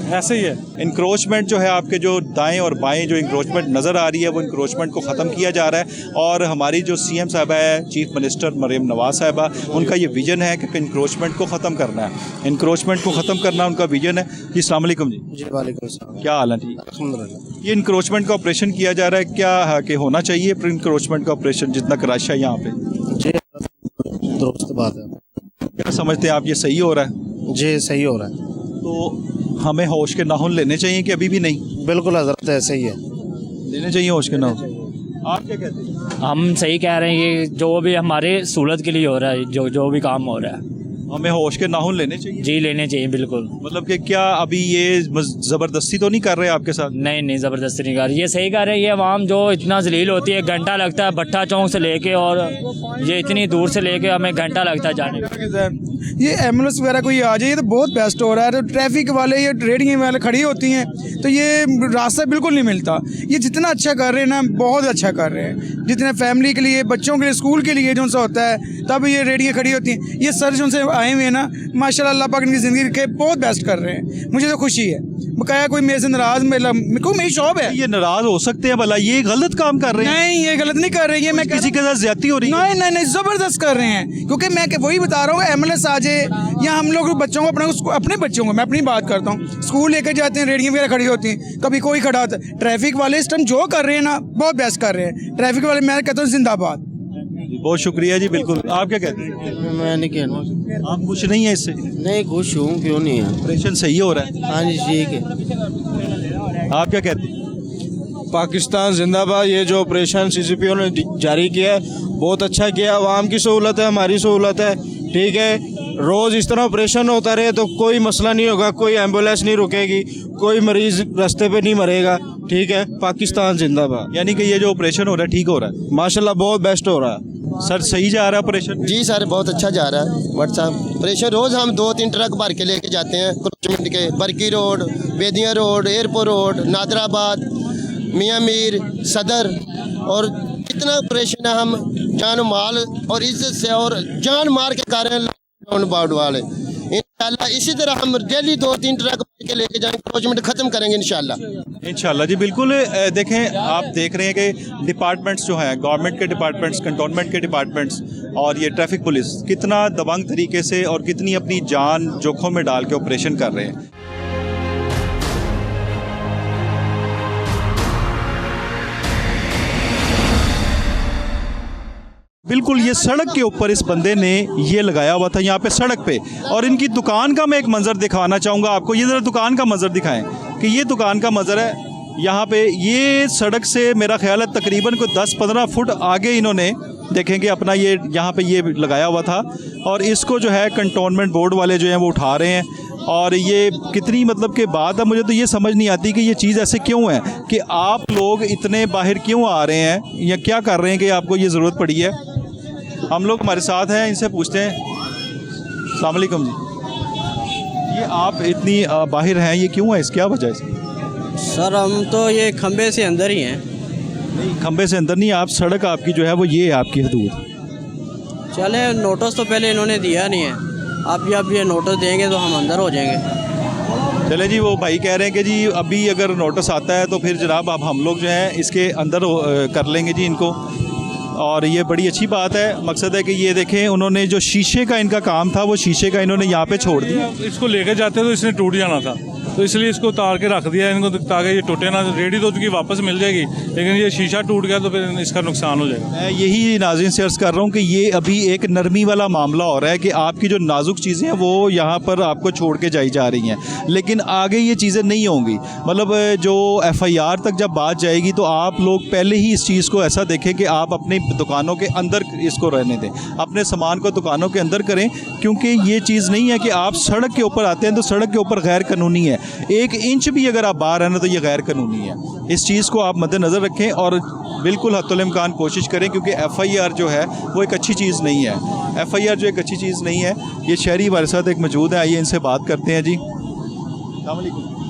ऐसे ही है। इंक्रोचमेंट जो है आपके जो दाएं और बाएं जो इंक्रोचमेंट नज़र आ रही है वो इंक्रोचमेंट को ख़त्म किया जा रहा है, और हमारी जो सीएम साहबा है, चीफ मिनिस्टर मरीम नवाज साहबा, उनका ये विज़न है कि इंक्रोचमेंट को ख़त्म करना है। इंक्रोचमेंट को ख़त्म करना उनका विज़न है। जी अस्सलाम वालेकुम जी। जी वालेकुम सलाम। क्या हाल है जी? अल्हम्दुलिल्लाह। ये इंक्रोचमेंट का ऑपरेशन किया जा रहा है, क्या है कि होना चाहिए फिर इंक्रोचमेंट का ऑपरेशन जितना कराशा है यहाँ पे? जी दुरुस्त बात है। क्या समझते हैं आप, ये सही हो रहा है? जी सही हो रहा है। तो हमें होश के नाखून लेने चाहिए कि अभी भी नहीं बिल्कुल हजरत ऐसे ही है, लेने चाहिए होश के नाखून? आप क्या कहते हैं? हम सही कह रहे हैं, ये जो भी हमारे सहूलत के लिए हो रहा है, जो भी काम हो रहा है, हमें होश के नाखून लेने चाहिए? जी लेने चाहिए बिल्कुल। मतलब कि क्या अभी ये ज़बरदस्ती तो नहीं कर रहे आपके साथ? नहीं ज़बरदस्ती नहीं कर रही, ये सही कर रही है। आवाम जो इतना जलील होती है, घंटा लगता है भट्टा चौक से लेके, और ये इतनी दूर से लेके हमें घंटा लगता है जाने में। ये एम्बुलेंस वगैरह कोई आ जाए तो बहुत बेस्ट हो रहा है। तो ट्रैफिक वाले ये रेडियाँ वाले खड़ी होती हैं तो ये रास्ता बिल्कुल नहीं मिलता। ये जितना अच्छा कर रहे हैं ना, बहुत अच्छा कर रहे हैं। जितने फैमिली के लिए, बच्चों के लिए, स्कूल के लिए जो सा होता है, तब ये रेडियाँ खड़ी होती हैं। ये सर जो से आए हुए हैं ना, माशाल्लाह अल्लाह पाक इनकी ज़िंदगी के बहुत बेस्ट कर रहे हैं। मुझे तो खुशी है। बकाया कोई मेरे से नाराज़, मेरी शॉप है। ये नाराज़ हो सकते हैं भला, ये गलत काम कर रहे हैं? नहीं, ये गलत नहीं कर रहे हैं। ये मैं किसी के साथ ज्यादती हो रही है? नहीं ज़बरदस्त कर रहे हैं। क्योंकि मैं वही बता रहा हूँ, एम्बुलेंस आ जाए या हम लोग बच्चों को अपने बच्चों को, मैं अपनी बात करता हूँ, स्कूल लेकर जाते हैं, रेडियो वगैरह खड़ी होती हैं, कभी कोई खड़ा होता है। ट्रैफिक वाले इस टाइम जो कर रहे हैं ना, बहुत बेस्ट कर रहे हैं। ट्रैफिक वाले मैं कहता हूँ जिंदाबाद। बहुत शुक्रिया जी। बिल्कुल, आप क्या कहते हैं? मैं नहीं कहना। आप खुश नहीं है इससे? नहीं खुश हूँ, क्यों नहीं है। ऑपरेशन सही हो रहा है? हाँ जी ठीक है। आप क्या कहते हैं? पाकिस्तान जिंदाबाद। ये जो ऑपरेशन सीसीपीओ ने जारी किया है बहुत अच्छा किया। आवाम की सहूलत है, हमारी सहूलत है, ठीक है। रोज़ इस तरह ऑपरेशन होता रहे तो कोई मसला नहीं होगा, कोई एम्बुलेंस नहीं रुकेगी, कोई मरीज़ रास्ते पे नहीं मरेगा, ठीक है। पाकिस्तान जिंदाबाद। यानी कि ये जो ऑपरेशन हो रहा है ठीक हो रहा है? माशाल्लाह बहुत बेस्ट हो रहा है सर। सही जा रहा है ऑपरेशन? जी सर बहुत अच्छा जा रहा है। व्हाट्सएप ऑपरेशन रोज़ हम 2-3 ट्रक भर के लेके जाते हैं क्रोचमेंट के। बरकी रोड, बेदिया रोड, एयरपोर्ट रोड, नादराबाद, मियाँ मीर, सदर, और इतना ऑपरेशन है। हम जान माल और इज्जत से और जान मार के कर रहे हैं बाउंड वाले। इंशाल्लाह इसी तरह हम डेली 2-3 ट्रक भर के लेके जाएंगे, क्रोचमेंट खत्म करेंगे इंशाल्लाह जी बिल्कुल। देखें, आप देख रहे हैं कि डिपार्टमेंट्स जो हैं, गवर्नमेंट के डिपार्टमेंट्स, कंटोनमेंट के डिपार्टमेंट्स और ये ट्रैफिक पुलिस कितना दबंग तरीके से और कितनी अपनी जान जोखों में डाल के ऑपरेशन कर रहे हैं। बिल्कुल, ये सड़क के ऊपर इस बंदे ने ये लगाया हुआ था यहाँ पे सड़क पे, और इनकी दुकान का मैं एक मंजर दिखाना चाहूँगा आपको। ये ज़रा दुकान का मंजर दिखाएं कि ये दुकान का मंजर है यहाँ पे। ये सड़क से मेरा ख्याल है तकरीबन को 10-15 फुट आगे इन्होंने देखेंगे अपना ये यहाँ पे ये लगाया हुआ था, और इसको जो है कंटोनमेंट बोर्ड वाले जो हैं वो उठा रहे हैं। और ये कितनी मतलब कि बात है, मुझे तो ये समझ नहीं आती कि ये चीज़ ऐसे क्यों है कि आप लोग इतने बाहर क्यों आ रहे हैं या क्या कर रहे हैं कि आपको ये ज़रूरत पड़ी है। हम लोग हमारे साथ हैं, इनसे पूछते हैं। अस्सलाम वालेकुम जी, ये आप इतनी बाहर हैं, ये क्यों है, इस क्या वजह से? सर हम तो ये खंबे से अंदर ही हैं। नहीं, खंबे से अंदर नहीं, आप सड़क आपकी जो है वो ये है आपकी हदूद। चले, नोटिस तो पहले इन्होंने दिया नहीं है, अब ये नोटिस देंगे तो हम अंदर हो जाएंगे। चले जी, वो भाई कह रहे हैं कि जी अभी अगर नोटिस आता है तो फिर जनाब अब हम लोग जो हैं इसके अंदर कर लेंगे जी इनको, और ये बड़ी अच्छी बात है। मकसद है कि ये देखें, उन्होंने जो शीशे का इनका काम था वो शीशे का इन्होंने यहाँ पे छोड़ दिया। इसको लेके जाते तो इसने टूट जाना था। तो इसलिए इसको उतार के रख दिया इनको ताकि ये टूटे ना। रेडी तो उनकी वापस मिल जाएगी, लेकिन ये शीशा टूट गया तो फिर इसका नुकसान हो जाएगा। मैं यही नाज़रीन से अर्ज़ कर रहा हूँ कि ये अभी एक नरमी वाला मामला हो रहा है कि आपकी जो नाजुक चीज़ें हैं वो यहाँ पर आपको छोड़ के जाई जा रही हैं, लेकिन आगे ये चीज़ें नहीं होंगी। मतलब जो FIR तक जब बात जाएगी तो आप लोग पहले ही इस चीज़ को ऐसा देखें कि आप अपनी दुकानों के अंदर इसको रहने दें, अपने सामान को दुकानों के अंदर करें, क्योंकि ये चीज़ नहीं है कि आप सड़क के ऊपर आते हैं तो सड़क के ऊपर गैर कानूनी है। 1 इंच भी अगर आप बाहर हैं ना तो ये गैर कानूनी है। इस चीज़ को आप मद्देनज़र रखें और बिल्कुल हत्तुल इम्कान कोशिश करें, क्योंकि FIR जो है वो एक अच्छी चीज़ नहीं है। FIR जो एक अच्छी चीज़ नहीं है। ये शहरी हमारे साथ एक मौजूद है, आइए इनसे बात करते हैं। जी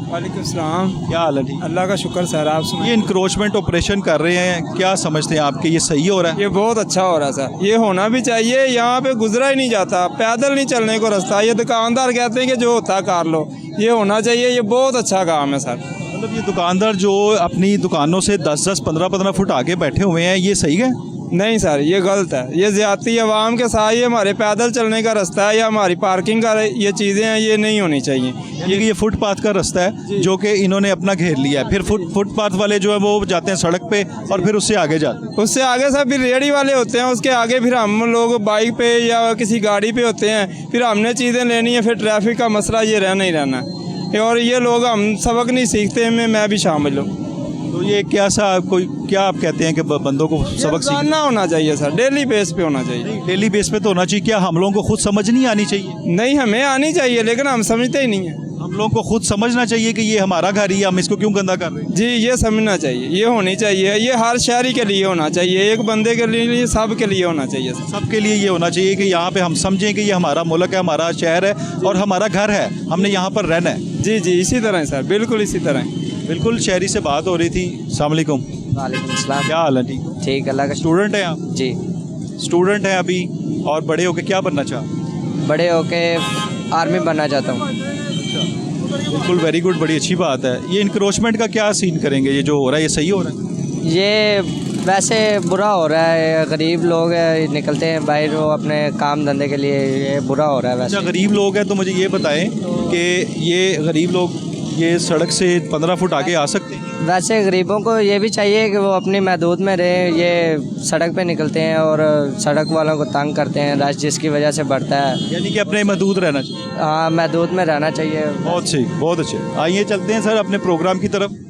वालेकुम सलाम, क्या हाल है? ठीक, अल्लाह का शुक्र सर। आप सुनाइए। ये इंक्रोचमेंट ऑपरेशन कर रहे हैं, क्या समझते हैं आपके, ये सही हो रहा है? ये बहुत अच्छा हो रहा है सर, ये होना भी चाहिए। यहाँ पे गुजरा ही नहीं जाता, पैदल नहीं चलने को रास्ता। ये दुकानदार कहते हैं कि जो होता कर लो, ये होना चाहिए। ये बहुत अच्छा काम है सर। मतलब ये दुकानदार जो अपनी दुकानों से 10-10, 15-15 फुट आगे बैठे हुए हैं, ये सही है? नहीं सर, ये गलत है। ये ज़्यादती आवाम के साथ, ये हमारे पैदल चलने का रास्ता है या हमारी पार्किंग का ये चीज़ें हैं, ये नहीं होनी चाहिए। ये फुटपाथ का रास्ता है जो कि इन्होंने अपना घेर लिया है। फिर फुटपाथ वाले जो है वो जाते हैं सड़क पे और फिर उससे आगे जाते हैं। उससे आगे सर फिर रेहड़ी वाले होते हैं, उसके आगे फिर हम लोग बाइक पे या किसी गाड़ी पे होते हैं। फिर हमने चीज़ें लेनी है, फिर ट्रैफिक का मसला ये रहना ही रहना है। और ये लोग हम सबक नहीं सीखते, मैं भी शामिल हूँ। तो ये क्या आप कहते हैं कि बंदों को सबक सीखना होना चाहिए सर, डेली बेस पे होना चाहिए। डेली बेस पे तो होना चाहिए। क्या हम लोगों को खुद समझ नहीं आनी चाहिए? नहीं, हमें आनी चाहिए, लेकिन हम समझते ही नहीं है। हम लोगों को खुद समझना चाहिए कि ये हमारा घर ही है, हम इसको क्यों गंदा कर रहे हैं। जी, ये समझना चाहिए, ये होनी चाहिए। ये हर शहरी के लिए होना चाहिए, एक बंदे के लिए, सब के लिए होना चाहिए। सबके लिए ये होना चाहिए कि यहाँ पे हम समझें कि ये हमारा मुल्क है, हमारा शहर है और हमारा घर है, हमने यहाँ पर रहना है। जी जी, इसी तरह है सर, बिल्कुल इसी तरह। बिल्कुल शहरी से बात हो रही थी। अस्सलाम वालेकुम। वालेकुम सलाम। क्या हाल है? ठीक, अल्लाह का। स्टूडेंट हैं आप? जी, स्टूडेंट हैं अभी, और बड़े होके क्या बनना चाह? बड़े होके आर्मी बनना चाहता हूँ। बिल्कुल, वेरी गुड, बड़ी अच्छी बात है। ये इंक्रोचमेंट का क्या सीन करेंगे? ये जो हो रहा है ये सही हो रहा है? ये वैसे बुरा हो रहा है, गरीब लोग निकलते हैं बाहर वो अपने काम धंधे के लिए, ये बुरा हो रहा है। वैसे गरीब लोग हैं तो मुझे ये बताएं कि ये गरीब लोग ये सड़क से 15 फुट आगे आ सकते हैं? वैसे गरीबों को ये भी चाहिए कि वो अपनी महदूद में रहे। ये सड़क पे निकलते हैं और सड़क वालों को तंग करते हैं, रश जिसकी वजह से बढ़ता है। यानी कि अपने महदूद रहना चाहिए। हाँ, महदूद में रहना चाहिए। बहुत सही, बहुत अच्छे। आइए चलते हैं सर अपने प्रोग्राम की तरफ।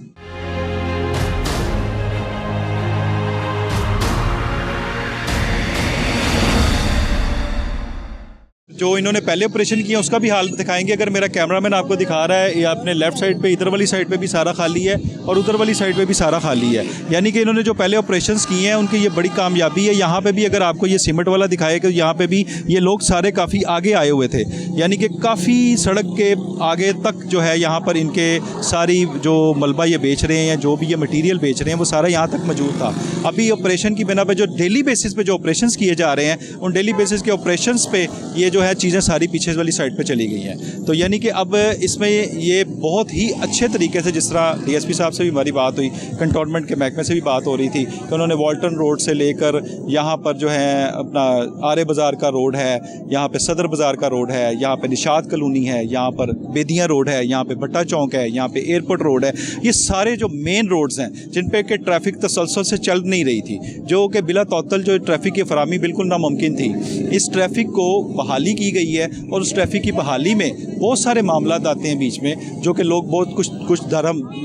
जो इन्होंने पहले ऑपरेशन किया उसका भी हाल दिखाएंगे। अगर मेरा कैमरामैन आपको दिखा रहा है, या अपने लेफ्ट साइड पे, इधर वाली साइड पे भी सारा खाली है और उधर वाली साइड पे भी सारा खाली है। यानी कि इन्होंने जो पहले ऑपरेशंस किए हैं उनकी ये बड़ी कामयाबी है। यहाँ पे भी अगर आपको ये सीमेंट वाला दिखाए कि यहाँ पे भी ये लोग सारे काफ़ी आगे आए हुए थे, यानी कि काफ़ी सड़क के आगे तक जो है यहाँ पर इनके सारी जो मलबा ये बेच रहे हैं या जो भी ये मटीरियल बेच रहे हैं वो सारा यहाँ तक मौजूद था। अभी ऑपरेशन की बिना पे जो डेली बेसिस पे जो ऑपरेशंस किए जा रहे हैं, उन डेली बेसिस के ऑपरेशंस पे ये जो है चीज़ें सारी पीछे वाली साइड पे चली गई हैं। तो यानी कि अब इसमें ये बहुत ही अच्छे तरीके से, जिस तरह DSP साहब से भी हमारी बात हुई, कंटोनमेंट के महकमे से भी बात हो रही थी कि उन्होंने वॉल्टन रोड से लेकर यहाँ पर जो है अपना आरे बाज़ार का रोड है, यहाँ पे सदर बाज़ार का रोड है, यहाँ पे निशात कॉलोनी है, यहाँ पर बेदियाँ रोड है, यहाँ पे भट्टा चौक है, यहाँ पे एयरपोर्ट रोड है। ये सारे जो मेन रोड्स हैं जिन पे कि ट्रैफिक तसलसल से चल नहीं रही थी, जो कि बिला तौतल जो ट्रैफिक की फराहमी बिल्कुल नामुमकिन थी, इस ट्रैफिक को बहाली की गई है। और उस ट्रैफिक की बहाली में बहुत सारे मामला आते हैं बीच में, जो कि लोग बहुत कुछ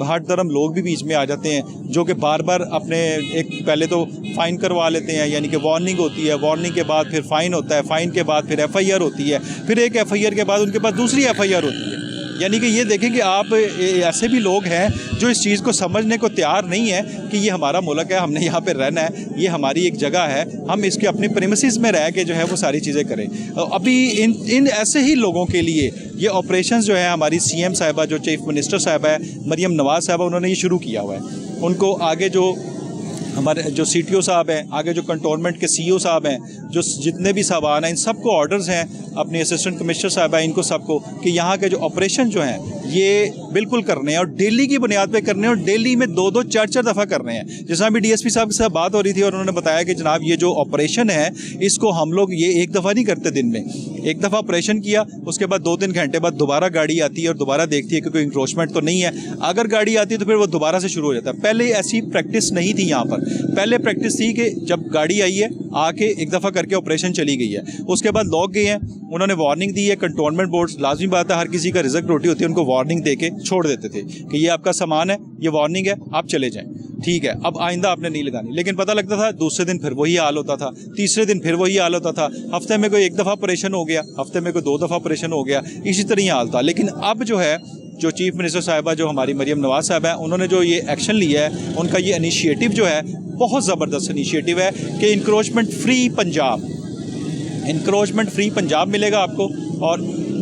हट धर्म लोग भी बीच में आ जाते हैं, जो कि बार बार अपने एक पहले तो फ़ाइन करवा लेते हैं, यानी कि वार्निंग होती है, वार्निंग के बाद फिर फ़ाइन होता है, फ़ाइन के बाद फिर FIR होती है, फिर एक FIR के बाद उनके पास दूसरी FIR होती है। यानी कि ये देखें कि आप ऐसे भी लोग हैं जो इस चीज़ को समझने को तैयार नहीं है कि ये हमारा मुल्क है, हमने यहाँ पे रहना है, ये हमारी एक जगह है, हम इसके अपने प्रेमिसेस में रह के जो है वो सारी चीज़ें करें। अभी इन ऐसे ही लोगों के लिए ये ऑपरेशंस जो है हमारी CM साहिबा, जो चीफ मिनिस्टर साहिबा है मरियम नवाज़ साहिबा, उन्होंने ये शुरू किया हुआ है। उनको आगे जो हमारे जो CTO साहब हैं, आगे जो कंटोनमेंट के CEO साहब हैं, जो जितने भी साहबान हैं इन सबको ऑर्डर्स हैं अपनी असिस्टेंट कमिश्नर साहब हैं इनको सबको कि यहाँ के जो ऑपरेशन जो हैं ये बिल्कुल करने हैं और डेली की बुनियाद पे करने हैं और डेली में 2-2 4-4 दफ़ा करने हैं। जिस भी डीएसपी साहब के साथ बात हो रही थी और उन्होंने बताया कि जनाब ये जो ऑपरेशन है इसको हम लोग ये एक दफ़ा नहीं करते, दिन में एक दफ़ा ऑपरेशन किया उसके बाद 2-3 घंटे बाद दोबारा गाड़ी आती है और दोबारा देखती है कि कोई इंक्रोचमेंट तो नहीं है। अगर गाड़ी आती है तो फिर वो दोबारा से शुरू हो जाता है। पहले ऐसी प्रैक्टिस नहीं थी यहाँ पर। पहले प्रैक्टिस थी कि जब गाड़ी आई है आके एक दफ़ा करके ऑपरेशन चली गई है, उसके बाद लोग गए हैं, उन्होंने वार्निंग दी है। कंटोनमेंट बोर्ड लाजमी बात है, हर किसी का रिजल्ट रोटी होती है, उनको वार्निंग दे के छोड़ देते थे कि ये आपका सामान है, ये वार्निंग है, आप चले जाएं, ठीक है, अब आइंदा आपने नहीं लगानी। लेकिन पता लगता था दूसरे दिन फिर वही हाल होता था, तीसरे दिन फिर वही हाल होता था, हफ्ते में कोई एक दफ़ा ऑपरेशन हो गया, हफ्ते में कोई 2 दफ़ा ऑपरेशन हो गया, इसी तरह ही हाल था। लेकिन अब जो है जो चीफ मिनिस्टर साहिबा जो हमारी मरियम नवाज साहब है उन्होंने जो ये एक्शन लिया है, उनका ये इनिशिएटिव जो है बहुत ज़बरदस्त इनिशिएटिव है कि encroachment free Punjab, encroachment free Punjab मिलेगा आपको और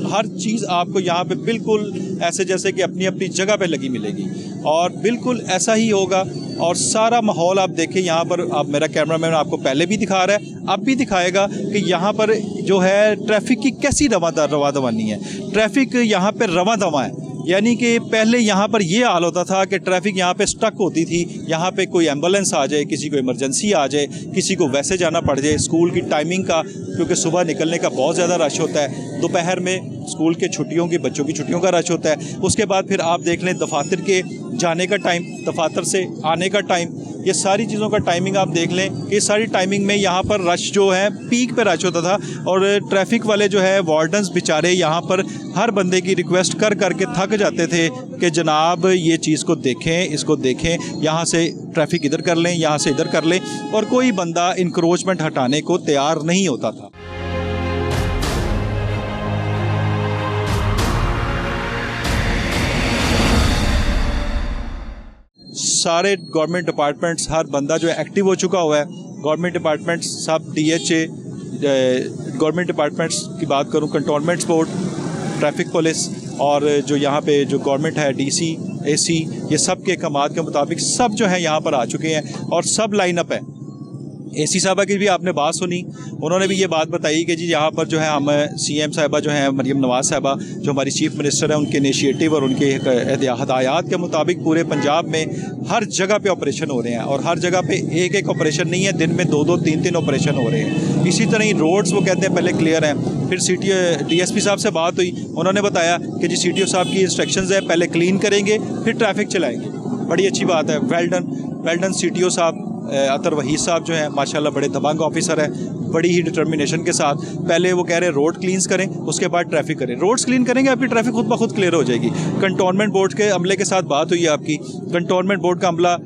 हर चीज़ आपको यहाँ पे बिल्कुल ऐसे जैसे कि अपनी अपनी जगह पे लगी मिलेगी और बिल्कुल ऐसा ही होगा। और सारा माहौल आप देखें यहाँ पर, आप मेरा कैमरामैन आपको पहले भी दिखा रहा है, अब भी दिखाएगा कि यहाँ पर जो है ट्रैफिक की कैसी रवा दवानी है। ट्रैफिक यहाँ पर रवा दवा है, यानी कि पहले यहाँ पर ये हाल होता था कि ट्रैफिक यहाँ पे स्टक होती थी, यहाँ पे कोई एम्बुलेंस आ जाए, किसी को इमरजेंसी आ जाए, किसी को वैसे जाना पड़ जाए, स्कूल की टाइमिंग का, क्योंकि सुबह निकलने का बहुत ज़्यादा रश होता है, दोपहर में स्कूल के छुट्टियों की बच्चों की छुट्टियों का रश होता है, उसके बाद फिर आप देख लें दफातर के जाने का टाइम, दफातर से आने का टाइम, ये सारी चीज़ों का टाइमिंग आप देख लें कि सारी टाइमिंग में यहाँ पर रश जो है पीक पे रश होता था। और ट्रैफिक वाले जो है वार्डन्स बेचारे यहाँ पर हर बंदे की रिक्वेस्ट कर करके थक जाते थे कि जनाब ये चीज़ को देखें, इसको देखें, यहाँ से ट्रैफिक इधर कर लें, यहाँ से इधर कर लें, और कोई बंदा इंक्रोचमेंट हटाने को तैयार नहीं होता था। सारे गवर्नमेंट डिपार्टमेंट्स, हर बंदा जो है एक्टिव हो चुका हुआ है। गवर्नमेंट डिपार्टमेंट्स सब DHA, गवर्नमेंट डिपार्टमेंट्स की बात करूं, कंटोनमेंट्स बोर्ड, ट्रैफिक पुलिस और जो यहाँ पे जो गवर्नमेंट है DC, AC, ये सब के कमांड के मुताबिक सब जो है यहाँ पर आ चुके हैं और सब लाइन अप है। AC साहबा की भी आपने बात सुनी, उन्होंने भी ये बात बताई कि जी यहाँ पर जो है हम CM साहबा जो हैं मरियम नवाज साहबा जो हमारी चीफ मिनिस्टर है, उनके इनिशिएटिव और उनके हदायत के मुताबिक पूरे पंजाब में हर जगह पे ऑपरेशन हो रहे हैं और हर जगह पे एक एक ऑपरेशन नहीं है, दिन में 2-2, 3-3 ऑपरेशन हो रहे हैं। इसी तरह ही रोड्स वो कहते हैं पहले क्लियर हैं, फिर DSP साहब से बात हुई, उन्होंने बताया कि जी CTO साहब की इंस्ट्रक्शंस है, पहले क्लीन करेंगे फिर ट्रैफिक चलाएँगे। बड़ी अच्छी बात है, वेल डन CTO साहब। अतर वहीद साहब जो हैं माशाल्लाह बड़े दबंग ऑफिसर हैं, बड़ी ही डिटर्मिनेशन के साथ। पहले वो कह रहे हैं रोड क्लीन्स करें, उसके बाद ट्रैफिक करें। रोड्स क्लीन करेंगे आपकी ट्रैफिक खुद ब खुद क्लियर हो जाएगी। कंटोनमेंट बोर्ड के अमले के साथ बात हुई है आपकी, कंटोनमेंट बोर्ड का अमला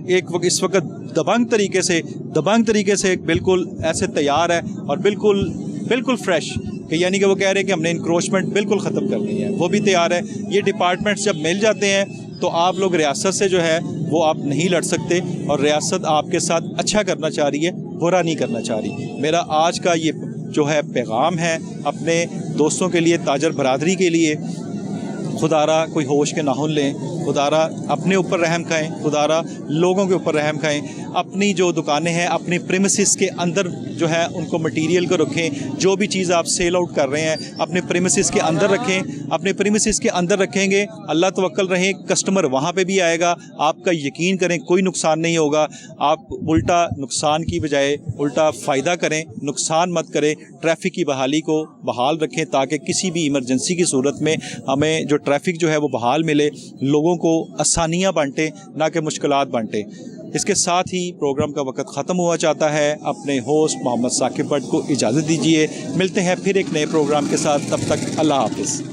इस वक्त दबंग तरीके से बिल्कुल ऐसे तैयार है और बिल्कुल फ्रेश, कि यानी कि वो कह रहे हैं कि हमने इंक्रोचमेंट बिल्कुल ख़त्म करनी है, वो भी तैयार है। ये डिपार्टमेंट्स जब मिल जाते हैं तो आप लोग रियासत से जो है वो आप नहीं लड़ सकते और रियासत आपके साथ अच्छा करना चाह रही है, बुरा नहीं करना चाह रही। मेरा आज का ये जो है पैगाम है अपने दोस्तों के लिए, ताजर बरादरी के लिए, खुदारा कोई होश के नाहुन लें, खुदारा अपने ऊपर रहम खाएं, खुदारा लोगों के ऊपर रहम खाएं। अपनी जो दुकानें हैं अपनी प्रीमिसेस के अंदर जो है उनको मटेरियल को रखें, जो भी चीज़ आप सेल आउट कर रहे हैं अपने प्रीमिसेस के अंदर रखें। अपने प्रीमिसेस के अंदर रखेंगे, अल्लाह तवक्कल रहें, कस्टमर वहाँ पे भी आएगा, आपका यकीन करें कोई नुकसान नहीं होगा। आप उल्टा नुकसान की बजाय उल्टा फ़ायदा करें, नुकसान मत करें। ट्रैफिक की बहाली को बहाल रखें ताकि किसी भी इमरजेंसी की सूरत में हमें जो ट्रैफिक जो है वो बहाल मिले, लोगों को आसानियाँ बांटें ना कि मुश्किलात बांटें। इसके साथ ही प्रोग्राम का वक्त ख़त्म हुआ चाहता है। अपने होस्ट मोहम्मद साकिब भट्ट को इजाज़त दीजिए, मिलते हैं फिर एक नए प्रोग्राम के साथ, तब तक अल्लाह हाफ़िज़।